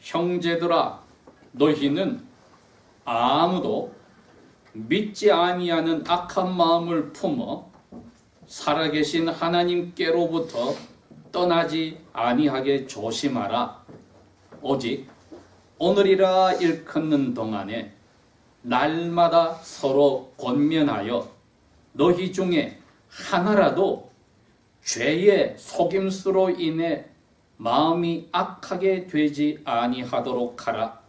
형제들아, 너희는 아무도 믿지 아니하는 악한 마음을 품어 살아계신 하나님께로부터 떠나지 아니하게 조심하라. 오직 오늘이라 일컫는 동안에 날마다 서로 권면하여 너희 중에 하나라도 죄의 속임수로 인해 마음이 악하게 되지 아니하도록 하라.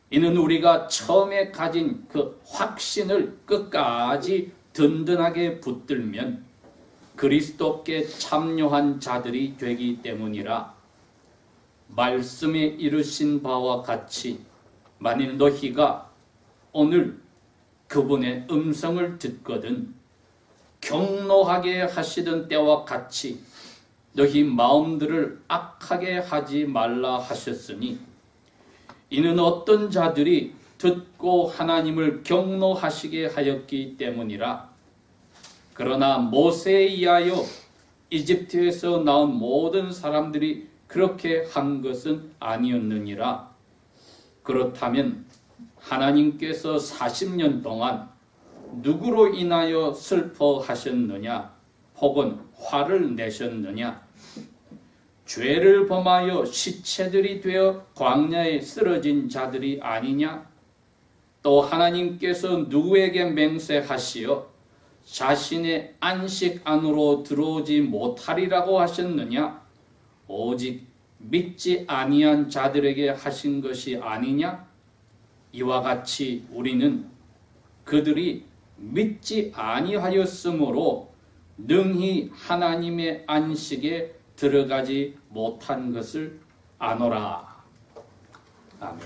이는 우리가 처음에 가진 그 확신을 끝까지 든든하게 붙들면 그리스도께 참여한 자들이 되기 때문이라. 말씀에 이르신 바와 같이 만일 너희가 오늘 그분의 음성을 듣거든 경노하게 하시던 때와 같이 너희 마음들을 악하게 하지 말라 하셨으니 이는 어떤 자들이 듣고 하나님을 경노하시게 하였기 때문이라. 그러나 모세에 의하여 이집트에서 나온 모든 사람들이 그렇게 한 것은 아니었느니라. 그렇다면 하나님께서 40년 동안 누구로 인하여 슬퍼하셨느냐 혹은 화를 내셨느냐? 죄를 범하여 시체들이 되어 광야에 쓰러진 자들이 아니냐? 또 하나님께서 누구에게 맹세하시어 자신의 안식 안으로 들어오지 못하리라고 하셨느냐? 오직 믿지 아니한 자들에게 하신 것이 아니냐? 이와 같이 우리는 그들이 믿지 아니하였으므로 능히 하나님의 안식에 들어가지 못한 것을 아노라. 아멘.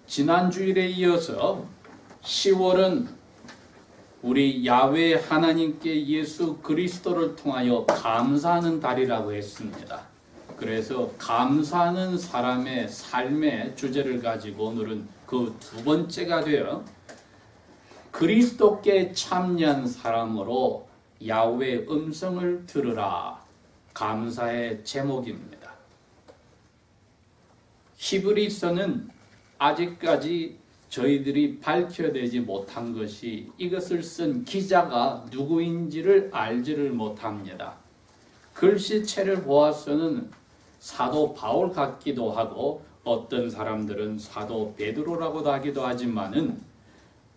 지난 주일에 이어서 10월은 우리 야훼 하나님께 예수 그리스도를 통하여 감사하는 달이라고 했습니다. 그래서 감사하는 사람의 삶의 주제를 가지고 오늘은 그 두 번째가 되어 그리스도께 참여한 사람으로 야훼의 음성을 들으라. 감사의 제목입니다. 히브리서는 아직까지 저희들이 밝혀내지 못한 것이 이것을 쓴 기자가 누구인지를 알지를 못합니다. 글씨체를 보아서는 사도 바울 같기도 하고 어떤 사람들은 사도 베드로라고도 하기도 하지만은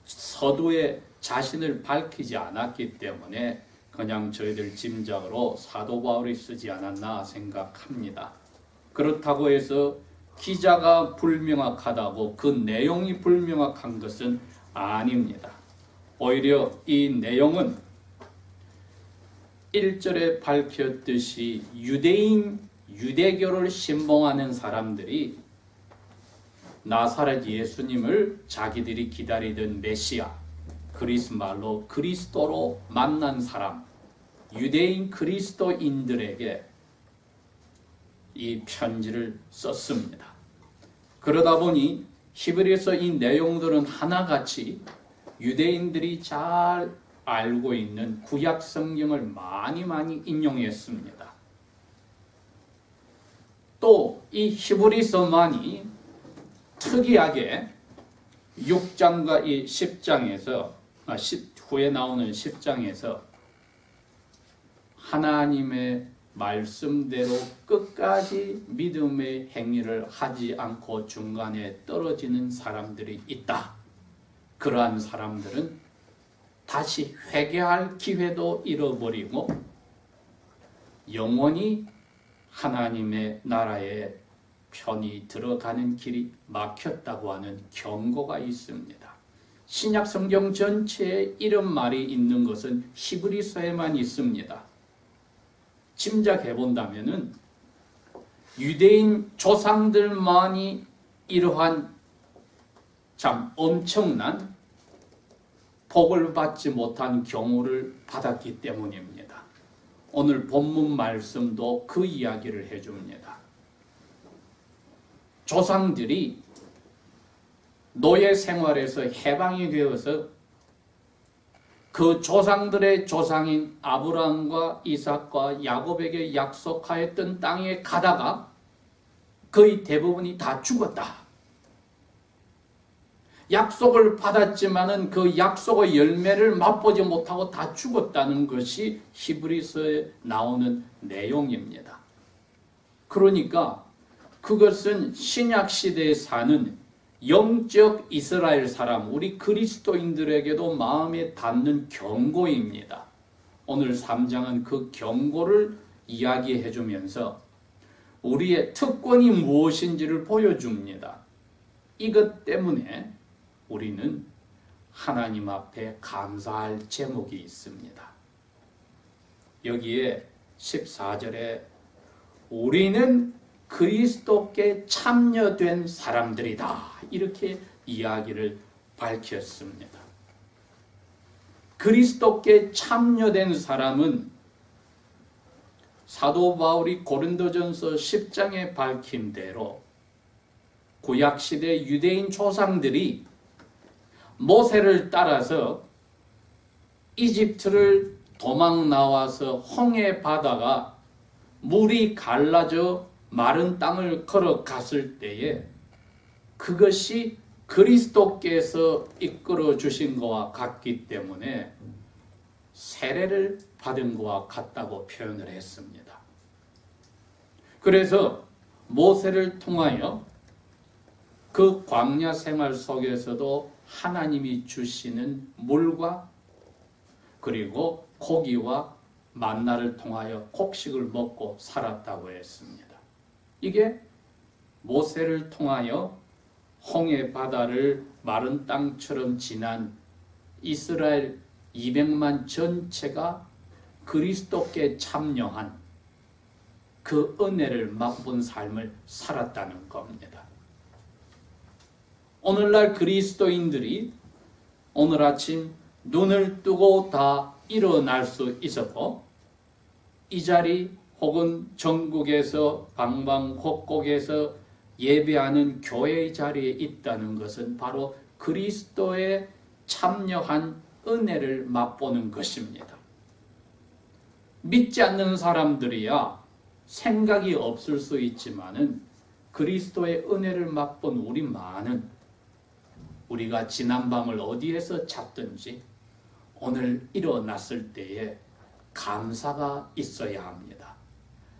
서두에 자신을 밝히지 않았기 때문에 그냥 저희들 짐작으로 사도 바울이 쓰지 않았나 생각합니다. 그렇다고 해서 기자가 불명확하다고 그 내용이 불명확한 것은 아닙니다. 오히려 이 내용은 1절에 밝혔듯이 유대교를 신봉하는 사람들이 나사렛 예수님을 자기들이 기다리던 메시아, 그리스 말로 그리스도로 만난 사람, 유대인 그리스도인들에게 이 편지를 썼습니다. 그러다 보니 히브리서 이 내용들은 하나같이 유대인들이 잘 알고 있는 구약 성경을 많이 인용했습니다. 또 이 히브리서만이 특이하게 6장과 이 10장에서 후에 나오는 10장에서 하나님의 말씀대로 끝까지 믿음의 행위를 하지 않고 중간에 떨어지는 사람들이 있다. 그러한 사람들은 다시 회개할 기회도 잃어버리고 영원히 하나님의 나라에 편히 들어가는 길이 막혔다고 하는 경고가 있습니다. 신약 성경 전체에 이런 말이 있는 것은 히브리서에만 있습니다. 짐작해 본다면은 유대인 조상들만이 이러한 참 엄청난 복을 받지 못한 경우를 받았기 때문입니다. 오늘 본문 말씀도 그 이야기를 해줍니다. 조상들이 노예 생활에서 해방이 되어서 그 조상들의 조상인 아브라함과 이삭과 야곱에게 약속하였던 땅에 가다가 거의 대부분이 다 죽었다. 약속을 받았지만은 그 약속의 열매를 맛보지 못하고 다 죽었다는 것이 히브리서에 나오는 내용입니다. 그러니까 그것은 신약 시대에 사는 영적 이스라엘 사람, 우리 그리스도인들에게도 마음에 닿는 경고입니다. 오늘 3장은 그 경고를 이야기해 주면서 우리의 특권이 무엇인지를 보여줍니다. 이것 때문에 우리는 하나님 앞에 감사할 제목이 있습니다. 여기에 14절에 우리는 그리스도께 참여된 사람들이다, 이렇게 이야기를 밝혔습니다. 그리스도께 참여된 사람은 사도 바울이 고린도전서 10장에 밝힌 대로 구약시대 유대인 조상들이 모세를 따라서 이집트를 도망 나와서 홍해 바다가 물이 갈라져 마른 땅을 걸어갔을 때에 그것이 그리스도께서 이끌어 주신 것과 같기 때문에 세례를 받은 것과 같다고 표현을 했습니다. 그래서 모세를 통하여 그 광야 생활 속에서도 하나님이 주시는 물과 그리고 고기와 만나를 통하여 곡식을 먹고 살았다고 했습니다. 이게 모세를 통하여 홍해 바다를 마른 땅처럼 지난 이스라엘 200만 전체가 그리스도께 참여한 그 은혜를 맛본 삶을 살았다는 겁니다. 오늘날 그리스도인들이 오늘 아침 눈을 뜨고 다 일어날 수 있었고 이 자리 혹은 전국에서 방방곡곡에서 예배하는 교회의 자리에 있다는 것은 바로 그리스도에 참여한 은혜를 맛보는 것입니다. 믿지 않는 사람들이야 생각이 없을 수 있지만은 그리스도의 은혜를 맛본 우리만은 우리가 지난밤을 어디에서 잤든지 오늘 일어났을 때에 감사가 있어야 합니다.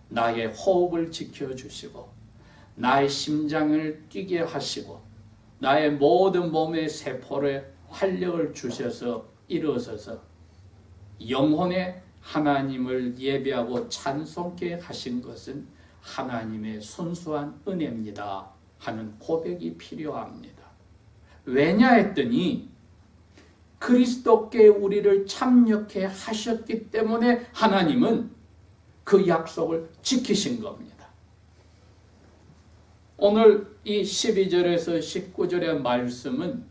나의 호흡을 지켜주시고 나의 심장을 뛰게 하시고 나의 모든 몸의 세포에 활력을 주셔서 일어서서 영혼의 하나님을 예배하고 찬송케 하신 것은 하나님의 순수한 은혜입니다 하는 고백이 필요합니다. 왜냐 했더니 그리스도께 우리를 참여케 하셨기 때문에 하나님은 그 약속을 지키신 겁니다. 오늘 이 12절에서 19절의 말씀은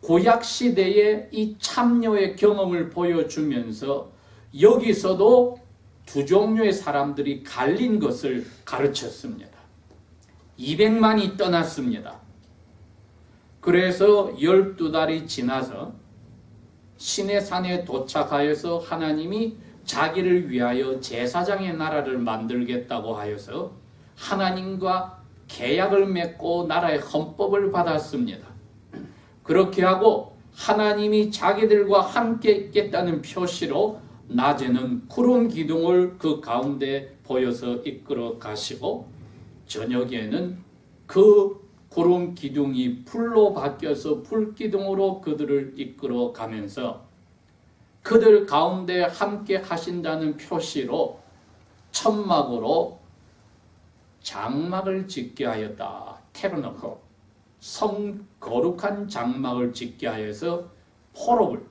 구약시대의 이 참여의 경험을 보여주면서 여기서도 두 종류의 사람들이 갈린 것을 가르쳤습니다. 200만이 떠났습니다. 그래서 12달이 지나서 시내산에 도착하여서 하나님이 자기를 위하여 제사장의 나라를 만들겠다고 하여서 하나님과 계약을 맺고 나라의 헌법을 받았습니다. 그렇게 하고 하나님이 자기들과 함께 있겠다는 표시로 낮에는 구름 기둥을 그 가운데 보여서 이끌어 가시고 저녁에는 그 구름 기둥이 불로 바뀌어서 불기둥으로 그들을 이끌어 가면서 그들 가운데 함께 하신다는 표시로 천막으로 장막을 짓게 하였다. 태블너클, 성 거룩한 장막을 짓게 하여서 포로를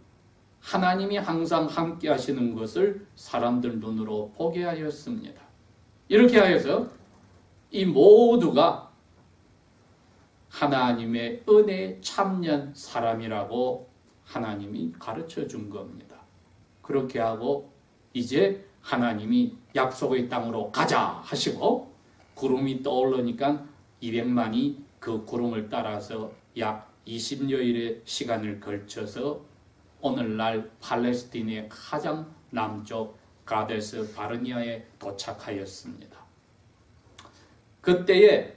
하나님이 항상 함께 하시는 것을 사람들 눈으로 보게 하였습니다. 이렇게 하여서 이 모두가 하나님의 은혜에 참여한 사람이라고 하나님이 가르쳐 준 겁니다. 그렇게 하고 이제 하나님이 약속의 땅으로 가자 하시고 구름이 떠오르니까 200만이 그 구름을 따라서 약 20여일의 시간을 걸쳐서 오늘날 팔레스틴의 가장 남쪽 가데스 바르니아에 도착하였습니다. 그때에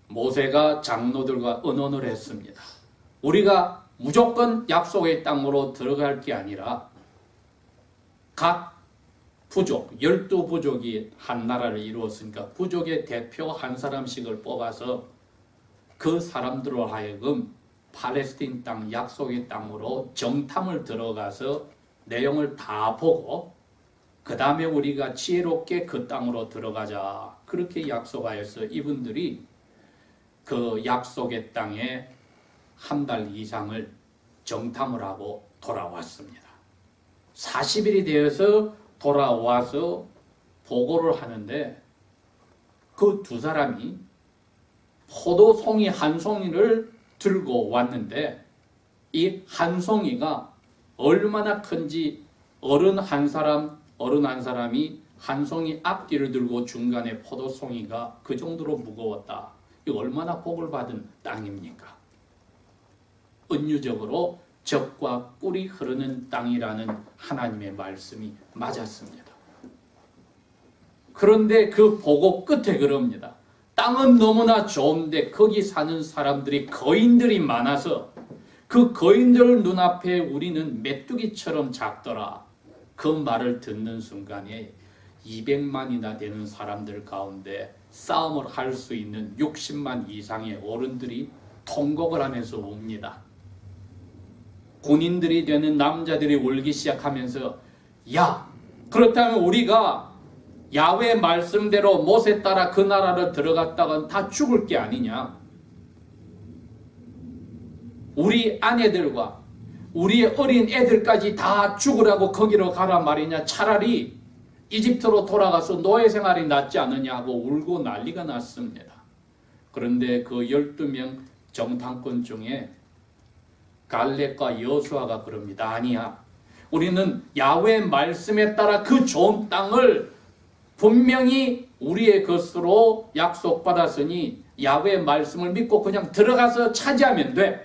모세가 장로들과 의논을 했습니다. 우리가 무조건 약속의 땅으로 들어갈 게 아니라 각 부족, 12부족이 한 나라를 이루었으니까 부족의 대표 한 사람씩을 뽑아서 그 사람들로 하여금 팔레스틴 땅, 약속의 땅으로 정탐을 들어가서 내용을 다 보고 그 다음에 우리가 지혜롭게 그 땅으로 들어가자. 그렇게 약속하여서 이분들이 그 약속의 땅에 한 달 이상을 정탐을 하고 돌아왔습니다. 40일이 되어서 돌아와서 보고를 하는데 그 두 사람이 포도송이 한 송이를 들고 왔는데 이 한 송이가 얼마나 큰지 어른 한 사람이 한 송이 앞뒤를 들고 중간에 포도송이가 그 정도로 무거웠다. 이거 얼마나 복을 받은 땅입니까? 은유적으로 젖과 꿀이 흐르는 땅이라는 하나님의 말씀이 맞았습니다. 그런데 그 보고 끝에 그럽니다. 땅은 너무나 좋은데 거기 사는 사람들이 거인들이 많아서 그 거인들 눈앞에 우리는 메뚜기처럼 작더라. 그 말을 듣는 순간에 200만이나 되는 사람들 가운데 싸움을 할 수 있는 60만 이상의 어른들이 통곡을 하면서 웁니다. 군인들이 되는 남자들이 울기 시작하면서 야, 그렇다면 우리가 야훼 말씀대로 모세 따라 그 나라를 들어갔다간 다 죽을 게 아니냐. 우리 아내들과 우리 어린 애들까지 다 죽으라고 거기로 가란 말이냐. 차라리 이집트로 돌아가서 노예 생활이 낫지 않느냐 하고 울고 난리가 났습니다. 그런데 그 12명 정탐꾼 중에 갈렙과 여호수아가 그럽니다. 아니야. 우리는 야훼 말씀에 따라 그 좋은 땅을 분명히 우리의 것으로 약속받았으니 야훼 말씀을 믿고 그냥 들어가서 차지하면 돼.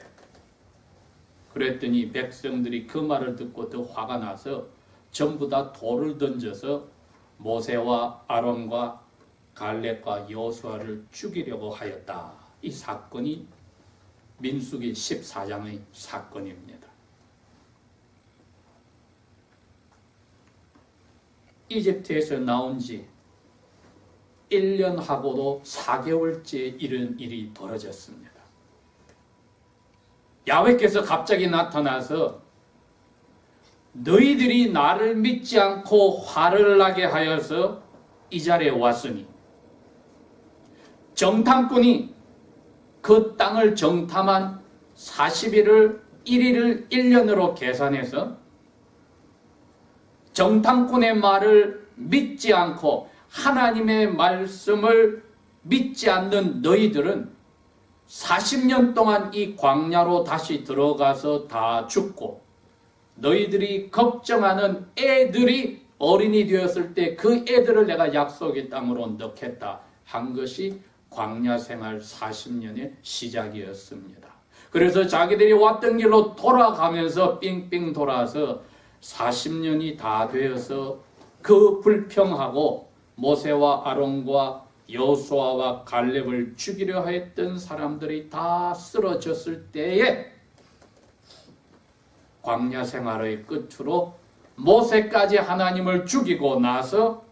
그랬더니 백성들이 그 말을 듣고 더 화가 나서 전부 다 돌을 던져서 모세와 아론과 갈렙과 여호수아를 죽이려고 하였다. 이 사건이 민수기 14장의 사건입니다. 이집트에서 나온 지 1년하고도 4개월째 이런 일이 벌어졌습니다. 야훼께서 갑자기 나타나서 너희들이 나를 믿지 않고 화를 나게 하여서 이 자리에 왔으니 정탐꾼이 그 땅을 정탐한 40일을 1일을 1년으로 계산해서 정탐꾼의 말을 믿지 않고 하나님의 말씀을 믿지 않는 너희들은 40년 동안 이 광야로 다시 들어가서 다 죽고 너희들이 걱정하는 애들이 어린이 되었을 때 그 애들을 내가 약속의 땅으로 넣겠다 한 것이 광야 생활 40년의 시작이었습니다. 그래서 자기들이 왔던 길로 돌아가면서 삥삥 돌아서 40년이 다 되어서 그 불평하고 모세와 아론과 여호수아와 갈렙을 죽이려 했던 사람들이 다 쓰러졌을 때에 광야 생활의 끝으로 모세까지 하나님을 죽이고 나서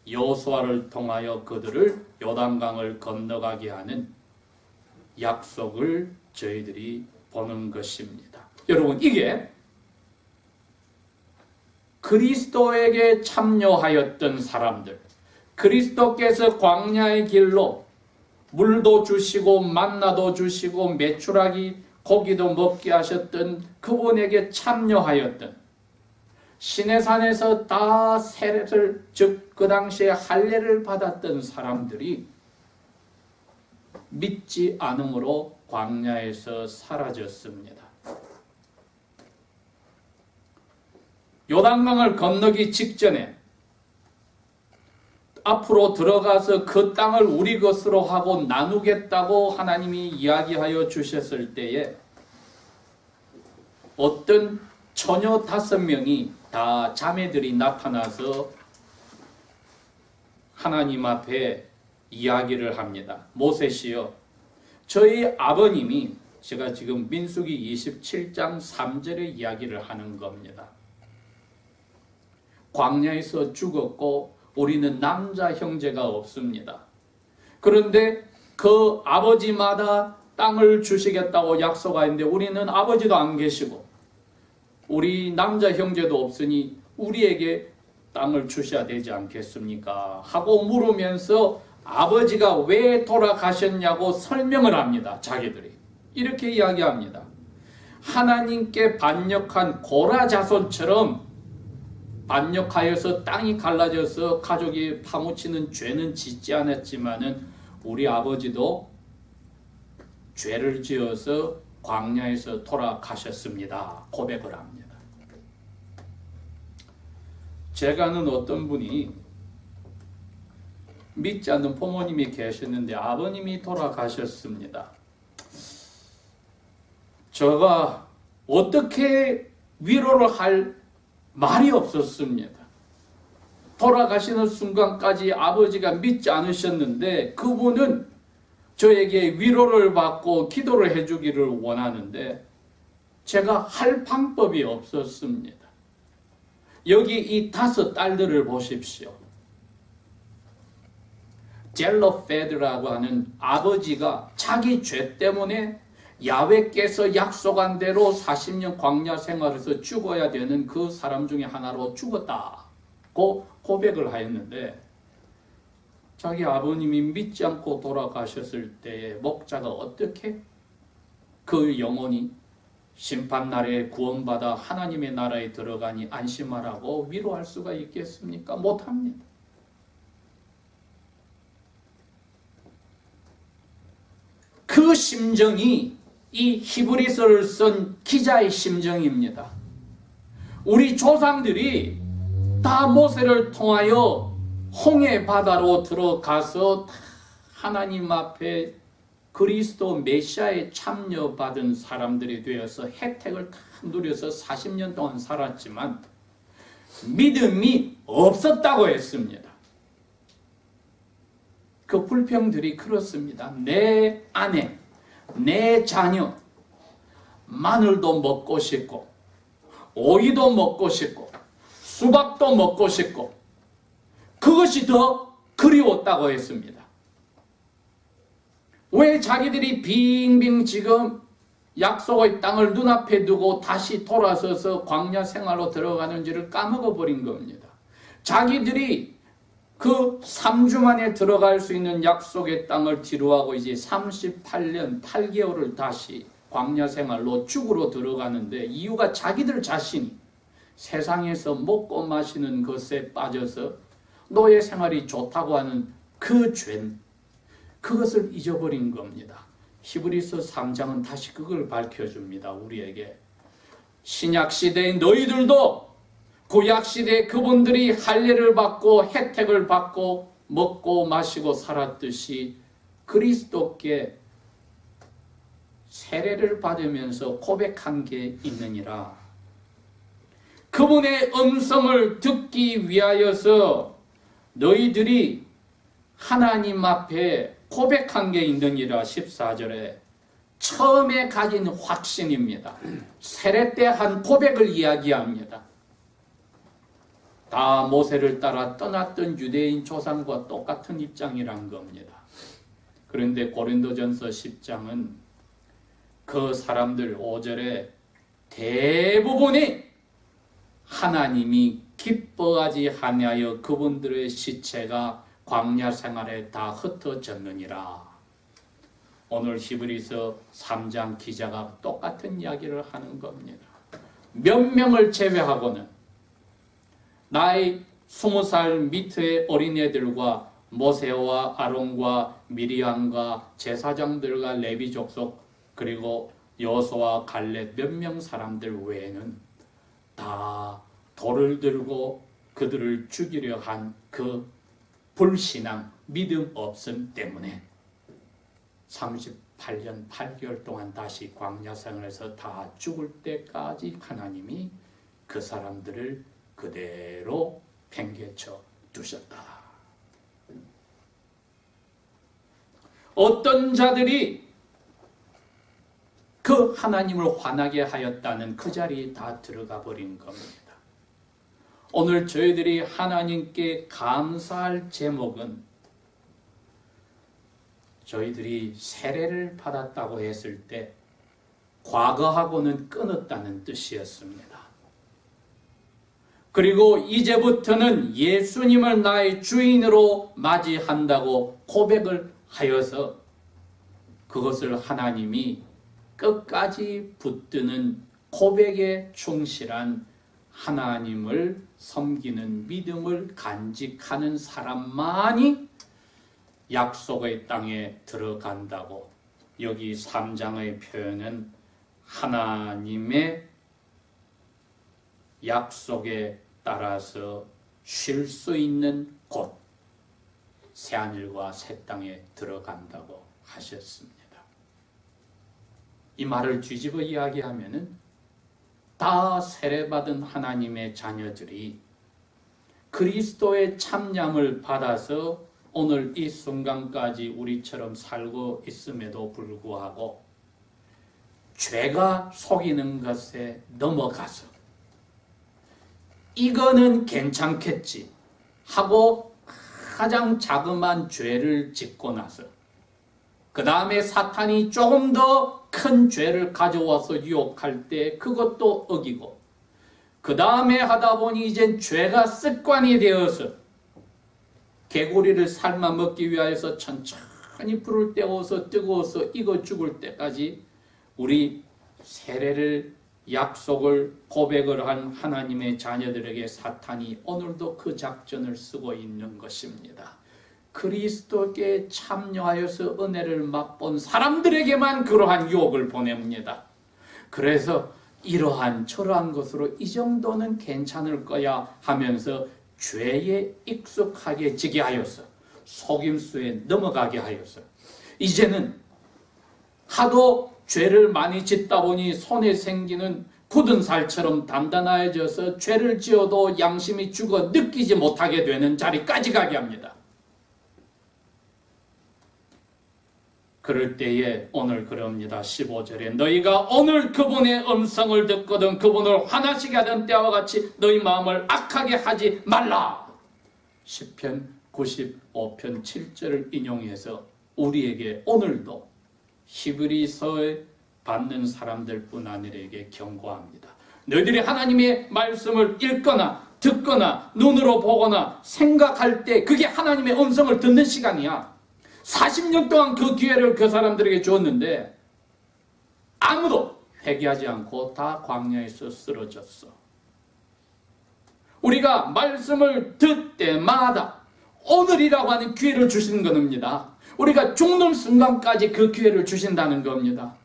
여호수아를 통하여 그들을 요단강을 건너가게 하는 약속을 저희들이 보는 것입니다. 여러분, 이게 그리스도에게 참여하였던 사람들, 그리스도께서 광야의 길로 물도 주시고 만나도 주시고 메추라기 고기도 먹게 하셨던 그분에게 참여하였던 시내산에서 다 세례를, 즉 그 당시에 할례를 받았던 사람들이 믿지 않음으로 광야에서 사라졌습니다. 요단강을 건너기 직전에 앞으로 들어가서 그 땅을 우리 것으로 하고 나누겠다고 하나님이 이야기하여 주셨을 때에 어떤 처녀 5명이 다 자매들이 나타나서 하나님 앞에 이야기를 합니다. 모세시여, 저희 아버님이, 제가 지금 민수기 27장 3절의 이야기를 하는 겁니다. 광야에서 죽었고 우리는 남자 형제가 없습니다. 그런데 그 아버지마다 땅을 주시겠다고 약속하는데 우리는 아버지도 안 계시고 우리 남자 형제도 없으니 우리에게 땅을 주셔야 되지 않겠습니까? 하고 물으면서 아버지가 왜 돌아가셨냐고 설명을 합니다. 자기들이 이렇게 이야기합니다. 하나님께 반역한 고라 자손처럼 반역하여서 땅이 갈라져서 가족이 파묻히는 죄는 짓지 않았지만은 우리 아버지도 죄를 지어서 광야에서 돌아가셨습니다. 고백을 합니다. 제가 아는 어떤 분이 믿지 않는 부모님이 계셨는데 아버님이 돌아가셨습니다. 제가 어떻게 위로를 할 말이 없었습니다. 돌아가시는 순간까지 아버지가 믿지 않으셨는데 그분은 저에게 위로를 받고 기도를 해주기를 원하는데 제가 할 방법이 없었습니다. 여기 이 5 딸들을 보십시오. 젤로페드라고 하는 아버지가 자기 죄 때문에 야훼께서 약속한 대로 40년 광야 생활에서 죽어야 되는 그 사람 중에 하나로 죽었다고 고백을 하였는데 자기 아버님이 믿지 않고 돌아가셨을 때에 목자가 어떻게 그 영혼이 심판날에 구원받아 하나님의 나라에 들어가니 안심하라고 위로할 수가 있겠습니까? 못합니다. 그 심정이 이 히브리서를 쓴 기자의 심정입니다. 우리 조상들이 다 모세를 통하여 홍해 바다로 들어가서 하나님 앞에 그리스도 메시아에 참여받은 사람들이 되어서 혜택을 다 누려서 40년 동안 살았지만 믿음이 없었다고 했습니다. 그 불평들이 그렇습니다. 내 아내, 내 자녀, 마늘도 먹고 싶고 오이도 먹고 싶고 수박도 먹고 싶고 그것이 더 그리웠다고 했습니다. 왜 자기들이 빙빙 지금 약속의 땅을 눈앞에 두고 다시 돌아서서 광야 생활로 들어가는지를 까먹어버린 겁니다. 자기들이 그 3주 만에 들어갈 수 있는 약속의 땅을 뒤로하고 이제 38년 8개월을 다시 광야 생활로 죽으로 들어가는데 이유가 자기들 자신이 세상에서 먹고 마시는 것에 빠져서 노예 생활이 좋다고 하는 그 죄, 그것을 잊어버린 겁니다. 히브리서 3장은 다시 그걸 밝혀줍니다. 우리에게 신약시대의 너희들도 구약시대 그분들이 할례를 받고 혜택을 받고 먹고 마시고 살았듯이 그리스도께 세례를 받으면서 고백한 게 있느니라. 그분의 음성을 듣기 위하여서 너희들이 하나님 앞에 고백한 게 있느니라. 14절에 처음에 가진 확신입니다. 세례 때 한 고백을 이야기합니다. 다 모세를 따라 떠났던 유대인 조상과 똑같은 입장이란 겁니다. 그런데 고린도전서 10장은 그 사람들 5절에 대부분이 하나님이 기뻐하지 아니하여 그분들의 시체가 광야 생활에 다 흩어졌느니라. 오늘 히브리서 3장 기자가 똑같은 이야기를 하는 겁니다. 몇 명을 제외하고는 나이 20살 밑의 어린애들과 모세와 아론과 미리암과 제사장들과 레위 족속 그리고 여호수아와 갈렙 몇 명 사람들 외에는 다 돌을 들고 그들을 죽이려 한 그 불신앙, 믿음 없음 때문에 38년 8개월 동안 다시 광야 생활에서 다 죽을 때까지 하나님이 그 사람들을 그대로 팽개쳐 두셨다. 어떤 자들이 그 하나님을 화나게 하였다는 그 자리에 다 들어가 버린 겁니다. 오늘 저희들이 하나님께 감사할 제목은 저희들이 세례를 받았다고 했을 때 과거하고는 끊었다는 뜻이었습니다. 그리고 이제부터는 예수님을 나의 주인으로 맞이한다고 고백을 하여서 그것을 하나님이 끝까지 붙드는 고백에 충실한 하나님을 섬기는 믿음을 간직하는 사람만이 약속의 땅에 들어간다고 여기 3장의 표현은 하나님의 약속에 따라서 쉴 수 있는 곳, 새하늘과 새 땅에 들어간다고 하셨습니다. 이 말을 뒤집어 이야기하면은 다 세례받은 하나님의 자녀들이 그리스도의 참념을 받아서 오늘 이 순간까지 우리처럼 살고 있음에도 불구하고 죄가 속이는 것에 넘어가서 이거는 괜찮겠지 하고 가장 자그마한 죄를 짓고 나서 그 다음에 사탄이 조금 더 큰 죄를 가져와서 유혹할 때 그것도 어기고 그 다음에 하다 보니 이제 죄가 습관이 되어서 개구리를 삶아 먹기 위하여서 천천히 불을 떼어서 뜨거워서 익어 죽을 때까지 우리 세례를 약속을 고백을 한 하나님의 자녀들에게 사탄이 오늘도 그 작전을 쓰고 있는 것입니다. 그리스도께 참여하여서 은혜를 맛본 사람들에게만 그러한 유혹을 보냅니다. 그래서 이러한 저러한 것으로 이 정도는 괜찮을 거야 하면서 죄에 익숙하게 지게 하여서 속임수에 넘어가게 하여서 이제는 하도 죄를 많이 짓다 보니 손에 생기는 굳은 살처럼 단단해져서 죄를 지어도 양심이 죽어 느끼지 못하게 되는 자리까지 가게 합니다. 그럴 때에 오늘 그럽니다. 15절에 너희가 오늘 그분의 음성을 듣거든 그분을 화나시게 하던 때와 같이 너희 마음을 악하게 하지 말라. 시편 95편 7절을 인용해서 우리에게 오늘도 히브리서에 받는 사람들뿐 아니라에게 경고합니다. 너희들이 하나님의 말씀을 읽거나 듣거나 눈으로 보거나 생각할 때 그게 하나님의 음성을 듣는 시간이야. 40년 동안 그 기회를 그 사람들에게 줬는데 아무도 회개하지 않고 다 광야에서 쓰러졌어. 우리가 말씀을 듣을 때마다 오늘이라고 하는 기회를 주시는 겁니다. 우리가 죽는 순간까지 그 기회를 주신다는 겁니다.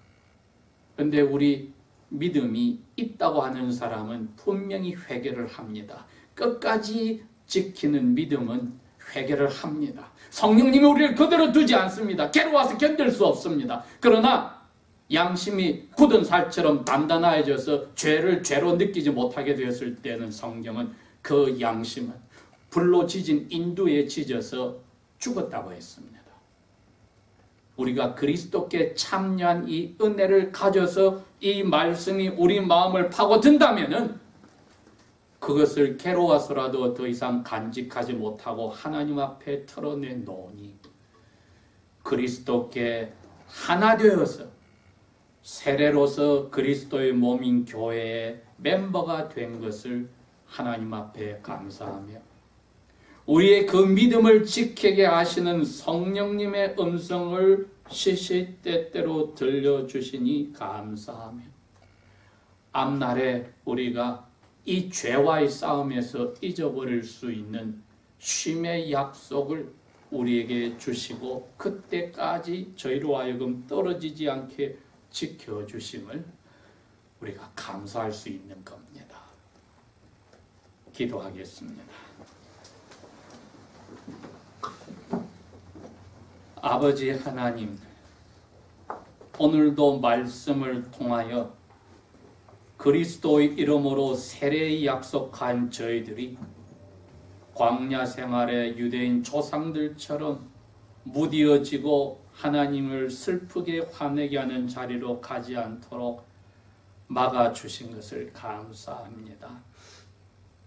그런데 우리 믿음이 있다고 하는 사람은 분명히 회개를 합니다. 끝까지 지키는 믿음은 회개를 합니다. 성령님이 우리를 그대로 두지 않습니다. 괴로워서 견딜 수 없습니다. 그러나 양심이 굳은 살처럼 단단해져서 죄를 죄로 느끼지 못하게 되었을 때는 성경은 그 양심은 불로 지진 인두에 지져서 죽었다고 했습니다. 우리가 그리스도께 참여한 이 은혜를 가져서 이 말씀이 우리 마음을 파고든다면은 그것을 괴로워서라도 더 이상 간직하지 못하고 하나님 앞에 털어내놓으니 그리스도께 하나 되어서 세례로서 그리스도의 몸인 교회의 멤버가 된 것을 하나님 앞에 감사하며 우리의 그 믿음을 지키게 하시는 성령님의 음성을 시시때때로 들려주시니 감사하며 앞날에 우리가 이 죄와의 싸움에서 잊어버릴 수 있는 쉼의 약속을 우리에게 주시고 그때까지 저희로 하여금 떨어지지 않게 지켜주심을 우리가 감사할 수 있는 겁니다. 기도하겠습니다. 아버지 하나님, 오늘도 말씀을 통하여 그리스도의 이름으로 세례의 약속한 저희들이 광야 생활의 유대인 조상들처럼 무디어지고 하나님을 슬프게 화내게 하는 자리로 가지 않도록 막아주신 것을 감사합니다.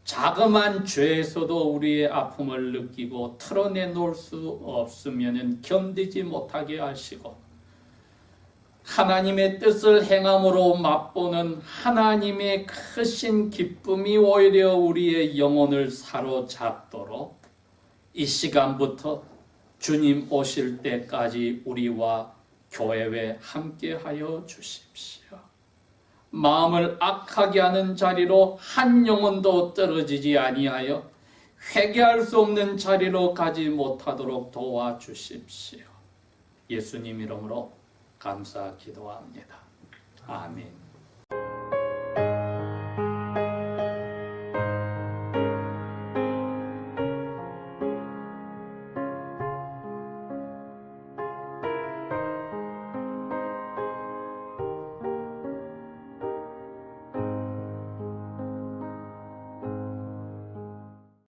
자그만 죄에서도 우리의 아픔을 느끼고 털어내놓을 수 없으면 견디지 못하게 하시고 하나님의 뜻을 행함으로 맛보는 하나님의 크신 기쁨이 오히려 우리의 영혼을 사로잡도록 이 시간부터 주님 오실 때까지 우리와 교회에 함께하여 주십시오. 마음을 악하게 하는 자리로 한 영혼도 떨어지지 아니하여 회개할 수 없는 자리로 가지 못하도록 도와주십시오. 예수님 이름으로 감사 기도합니다. 아멘.